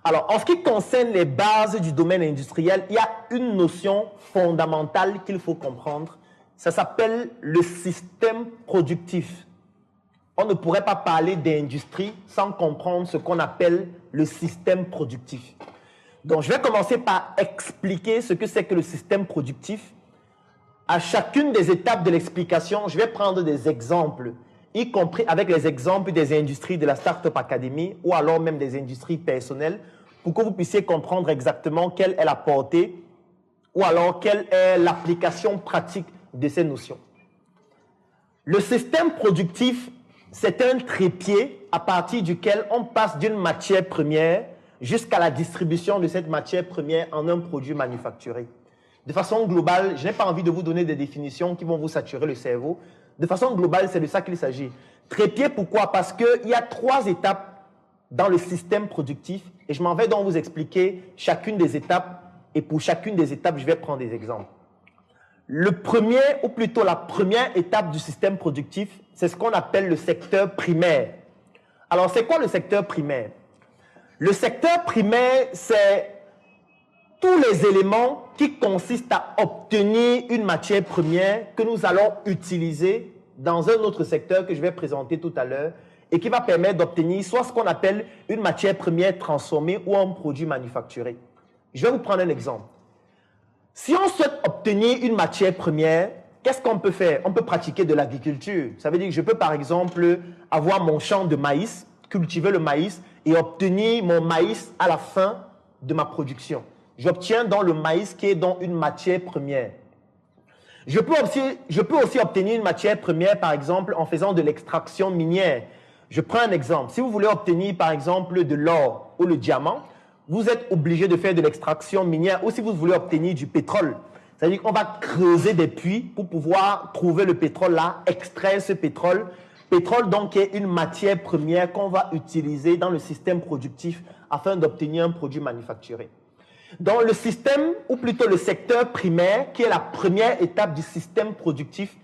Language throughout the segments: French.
Alors, en ce qui concerne les bases du domaine industriel, il y a une notion fondamentale qu'il faut comprendre. Ça s'appelle le système productif. On ne pourrait pas parler d'industrie sans comprendre ce qu'on appelle le système productif. Donc, je vais commencer par expliquer ce que c'est que le système productif. À chacune des étapes de l'explication, je vais prendre des exemples, y compris avec les exemples des industries de la Startup Academy ou alors même des industries personnelles, pour que vous puissiez comprendre exactement quelle est la portée ou alors quelle est l'application pratique de ces notions. Le système productif, c'est un trépied à partir duquel on passe d'une matière première jusqu'à la distribution de cette matière première en un produit manufacturé. De façon globale, je n'ai pas envie de vous donner des définitions qui vont vous saturer le cerveau. De façon globale, c'est de ça qu'il s'agit. Trépied, pourquoi? Parce qu'il y a 3 étapes dans le système productif et je m'en vais donc vous expliquer chacune des étapes et pour chacune des étapes, je vais prendre des exemples. Le premier, ou plutôt la première étape du système productif, c'est ce qu'on appelle le secteur primaire. Alors, c'est quoi le secteur primaire? Le secteur primaire, c'est tous les éléments qui consistent à obtenir une matière première que nous allons utiliser dans un autre secteur que je vais présenter tout à l'heure et qui va permettre d'obtenir soit ce qu'on appelle une matière première transformée ou un produit manufacturé. Je vais vous prendre un exemple. Si on souhaite obtenir une matière première, qu'est-ce qu'on peut faire? On peut pratiquer de l'agriculture. Ça veut dire que je peux par exemple avoir mon champ de maïs, cultiver le maïs et obtenir mon maïs à la fin de ma production. J'obtiens dans le maïs qui est donc une matière première. Je peux aussi obtenir une matière première par exemple en faisant de l'extraction minière. Je prends un exemple. Si vous voulez obtenir par exemple de l'or ou le diamant, vous êtes obligé de faire de l'extraction minière ou si vous voulez obtenir du pétrole. C'est-à-dire qu'on va creuser des puits pour pouvoir trouver le pétrole là, extraire ce pétrole. Pétrole donc qui est une matière première qu'on va utiliser dans le système productif afin d'obtenir un produit manufacturé. Dans le système, ou plutôt le secteur primaire, qui est la première étape du système productif,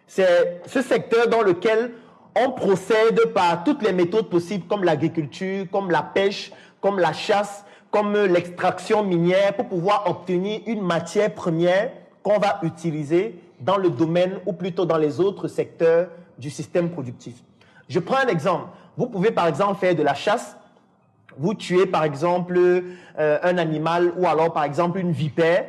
c'est ce secteur dans lequel on procède par toutes les méthodes possibles comme l'agriculture, comme la pêche, comme la chasse, comme l'extraction minière pour pouvoir obtenir une matière première qu'on va utiliser dans le domaine ou plutôt dans les autres secteurs du système productif. Je prends un exemple. Vous pouvez par exemple faire de la chasse. Vous tuez par exemple un animal ou alors par exemple une vipère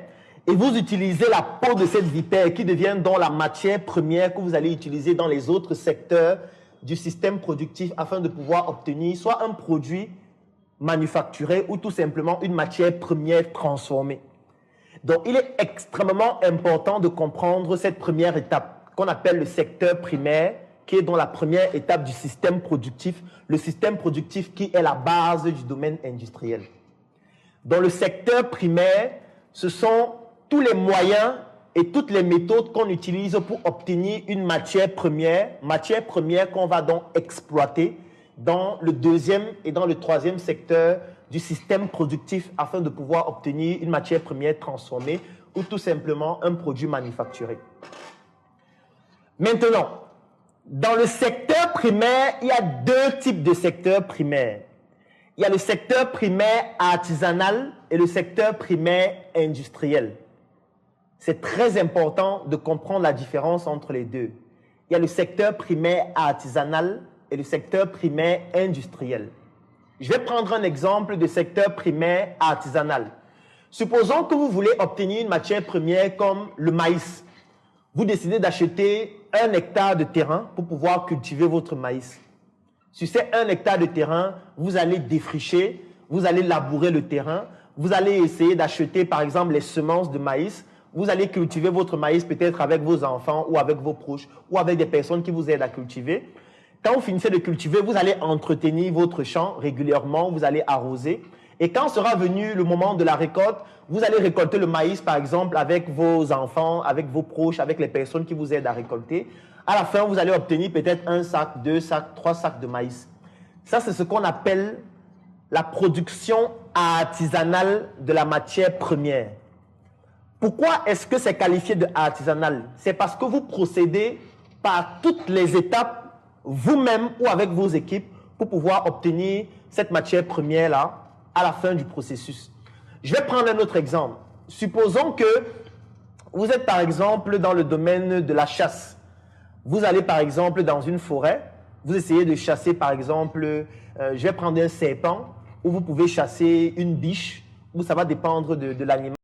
et vous utilisez la peau de cette vipère qui devient donc la matière première que vous allez utiliser dans les autres secteurs du système productif afin de pouvoir obtenir soit un produit manufacturé ou tout simplement une matière première transformée. Donc, il est extrêmement important de comprendre cette première étape qu'on appelle le secteur primaire, qui est dans la première étape du système productif, le système productif qui est la base du domaine industriel. Dans le secteur primaire, ce sont tous les moyens et toutes les méthodes qu'on utilise pour obtenir une matière première qu'on va donc exploiter dans le deuxième et dans le troisième secteur du système productif afin de pouvoir obtenir une matière première transformée ou tout simplement un produit manufacturé. Maintenant, dans le secteur primaire, il y a 2 types de secteurs primaires. Il y a le secteur primaire artisanal et le secteur primaire industriel. C'est très important de comprendre la différence entre les deux. Il y a le secteur primaire artisanal et le secteur primaire industriel. Je vais prendre un exemple de secteur primaire artisanal. Supposons que vous voulez obtenir une matière première comme le maïs. Vous décidez d'acheter 1 hectare de terrain pour pouvoir cultiver votre maïs. Sur ces 1 hectare de terrain, vous allez défricher, vous allez labourer le terrain, vous allez essayer d'acheter par exemple les semences de maïs, vous allez cultiver votre maïs peut-être avec vos enfants ou avec vos proches ou avec des personnes qui vous aident à cultiver. Quand vous finissez de cultiver, vous allez entretenir votre champ régulièrement, vous allez arroser. Et quand sera venu le moment de la récolte, vous allez récolter le maïs, par exemple, avec vos enfants, avec vos proches, avec les personnes qui vous aident à récolter. À la fin, vous allez obtenir peut-être 1 sac, 2 sacs, 3 sacs de maïs. Ça, c'est ce qu'on appelle la production artisanale de la matière première. Pourquoi est-ce que c'est qualifié de artisanal? C'est parce que vous procédez par toutes les étapes vous-même ou avec vos équipes pour pouvoir obtenir cette matière première-là à la fin du processus. Je vais prendre un autre exemple. Supposons que vous êtes par exemple dans le domaine de la chasse. Vous allez par exemple dans une forêt, vous essayez de chasser par exemple, je vais prendre un serpent, ou vous pouvez chasser une biche, ou ça va dépendre de l'animal.